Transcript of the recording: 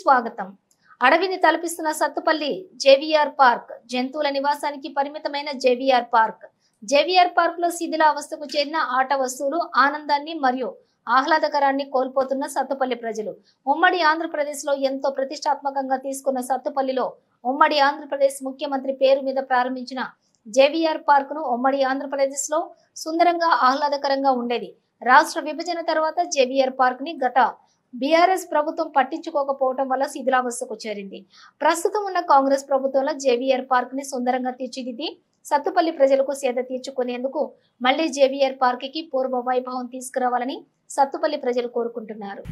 స్వాగతం. అడవిని తలపిస్తున్న Sathupalli JVR park జంతువుల నివాసానికి పరిమితమైన జేవీఆర్ పార్క్. జేవీఆర్ పార్క్ లో శిథిలావస్థకు చేరిన ఆట వస్తువులు ఆనందాన్ని మరియు ఆహ్లాదకరాన్ని కోల్పోతున్న సత్తుపల్లి ప్రజలు. ఉమ్మడి ఆంధ్రప్రదేశ్ లో ఎంతో ప్రతిష్టాత్మకంగా తీసుకున్న సత్తుపల్లిలో ఉమ్మడి ఆంధ్రప్రదేశ్ ముఖ్యమంత్రి పేరు మీద ప్రారంభించిన జేవీఆర్ పార్క్ ను ఉమ్మడి ఆంధ్రప్రదేశ్ లో సుందరంగా ఆహ్లాదకరంగా ఉండేది. రాష్ట్ర విభజన తర్వాత జేవీఆర్ పార్క్ ని గత బీఆర్ఎస్ ప్రభుత్వం పట్టించుకోకపోవడం వల్ల శిథిలావస్థకు చేరింది. ప్రస్తుతం ఉన్న కాంగ్రెస్ ప్రభుత్వంలో జేవీఆర్ పార్క్ ని సుందరంగా తీర్చిదిద్ది సత్తుపల్లి ప్రజలకు సేద తీర్చుకునేందుకు మళ్లీ జేవీఆర్ పార్క్ కి పూర్వ వైభవం తీసుకురావాలని సత్తుపల్లి ప్రజలు కోరుకుంటున్నారు.